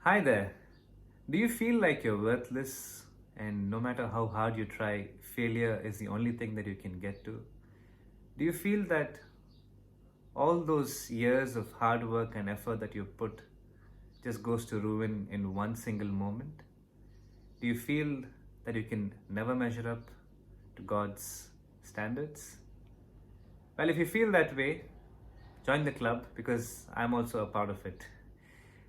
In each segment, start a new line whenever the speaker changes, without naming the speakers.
Hi there. Do you feel like you're worthless and no matter how hard you try, failure is the only thing that you can get to? Do you feel that all those years of hard work and effort that you put just goes to ruin in one single moment? Do you feel that you can never measure up to God's standards? Well, if you feel that way, join the club because I'm also a part of it.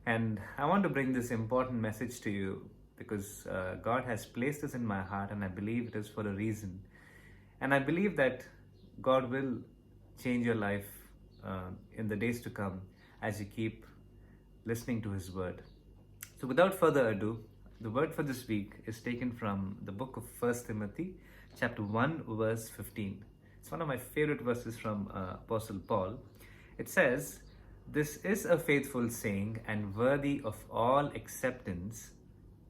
And I want to bring this important message to you because God has placed this in my heart, and I believe it is for a reason. And I believe that God will change your life in the days to come as you keep listening to His word. So, without further ado, the word for this week is taken from the book of First Timothy, chapter 1, verse 15. It's one of my favorite verses from Apostle Paul. It says, "This is a faithful saying and worthy of all acceptance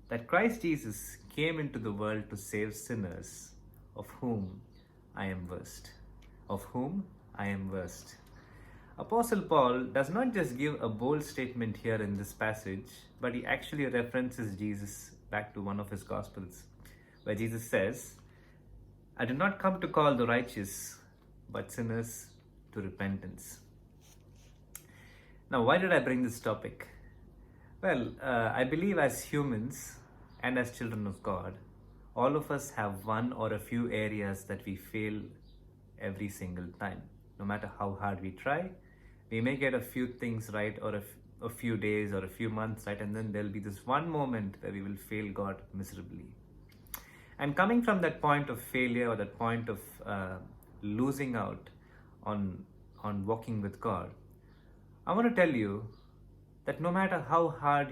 that Christ Jesus came into the world to save sinners, of whom I am worst." Of whom I am worst. Apostle Paul does not just give a bold statement here in this passage, but he actually references Jesus back to one of his Gospels, where Jesus says, "I do not come to call the righteous, but sinners to repentance." Now, why did I bring this topic? Well, I believe as humans and as children of God, all of us have one or a few areas that we fail every single time. No matter how hard we try, we may get a few things right or a few days or a few months right, and then there'll be this one moment where we will fail God miserably. And coming from that point of failure or that point of losing out on walking with God, I want to tell you that no matter how hard,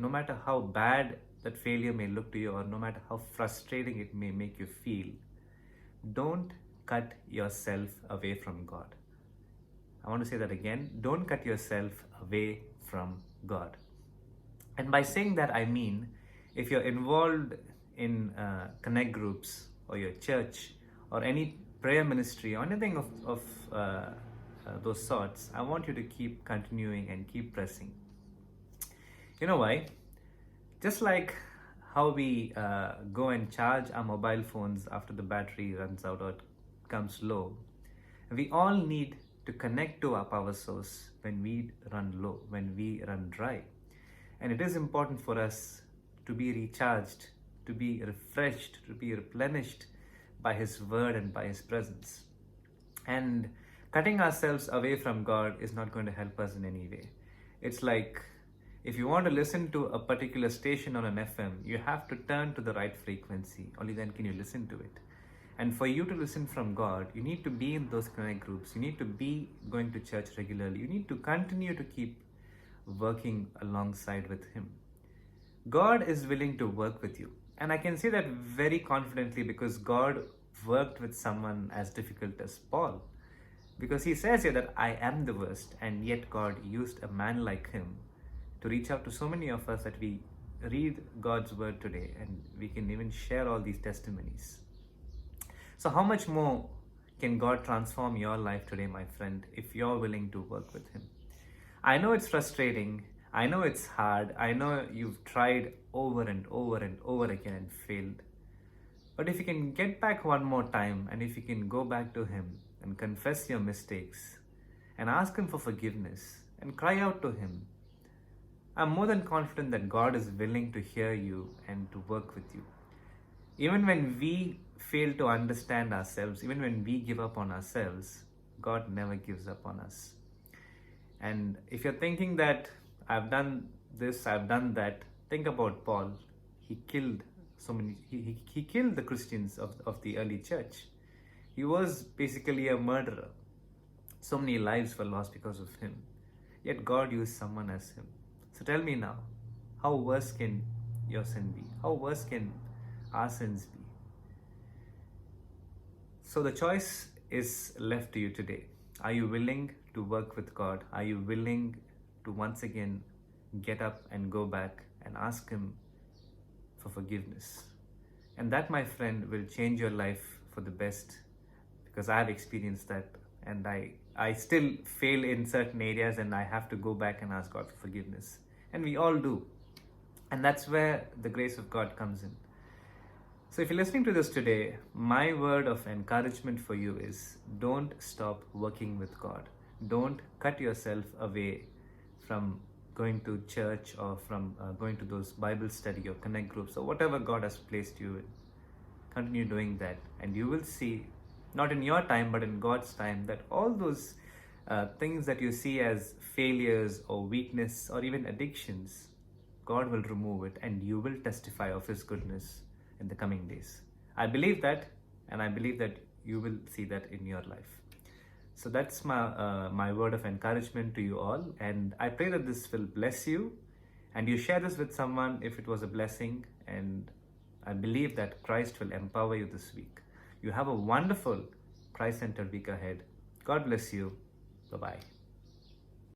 no matter how bad that failure may look to you, or no matter how frustrating it may make you feel, don't cut yourself away from God. I want to say that again. Don't cut yourself away from God. And by saying that, I mean if you're involved in connect groups or your church or any prayer ministry or anything of those sorts, I want you to keep continuing and keep pressing. You know why? Just like how we go and charge our mobile phones after the battery runs out or it comes low, we all need to connect to our power source when we run low, when we run dry. And it is important for us to be recharged, to be refreshed, to be replenished by His word and by His presence. And cutting ourselves away from God is not going to help us in any way. It's like if you want to listen to a particular station on an FM, you have to turn to the right frequency. Only then can you listen to it. And for you to listen from God, you need to be in those connect groups. You need to be going to church regularly. You need to continue to keep working alongside with Him. God is willing to work with you. And I can say that very confidently because God worked with someone as difficult as Paul. Because he says here that I am the worst, and yet God used a man like him to reach out to so many of us that we read God's word today and we can even share all these testimonies. So, how much more can God transform your life today, my friend, if you're willing to work with Him? I know it's frustrating. I know it's hard. I know you've tried over and over and over again and failed. But if you can get back one more time and if you can go back to Him and confess your mistakes and ask Him for forgiveness and cry out to Him, I'm more than confident that God is willing to hear you and to work with you. Even when we fail to understand ourselves, even when we give up on ourselves, God never gives up on us. And if you're thinking that I've done this, I've done that, think about Paul. He killed so many, he killed the Christians of the early church. He was basically a murderer. So many lives were lost because of him. Yet God used someone as him. So tell me now, how worse can your sin be? How worse can our sins be? So the choice is left to you today. Are you willing to work with God? Are you willing to once again get up and go back and ask Him for forgiveness? And that, my friend, will change your life for the best, because I have experienced that, and I still fail in certain areas and I have to go back and ask God for forgiveness. And we all do. And that's where the grace of God comes in. So, if you're listening to this today, my word of encouragement for you is don't stop working with God. Don't cut yourself away from going to church or from going to those Bible study or connect groups or whatever God has placed you in. Continue doing that, and you will see, not in your time, but in God's time, that all those things that you see as failures or weakness or even addictions, God will remove it and you will testify of His goodness in the coming days. I believe that, and I believe that you will see that in your life. So that's my word of encouragement to you all, and I pray that this will bless you, and you share this with someone if it was a blessing, and I believe that Christ will empower you this week. You have a wonderful Christ-centered week ahead. God bless you. Bye-bye.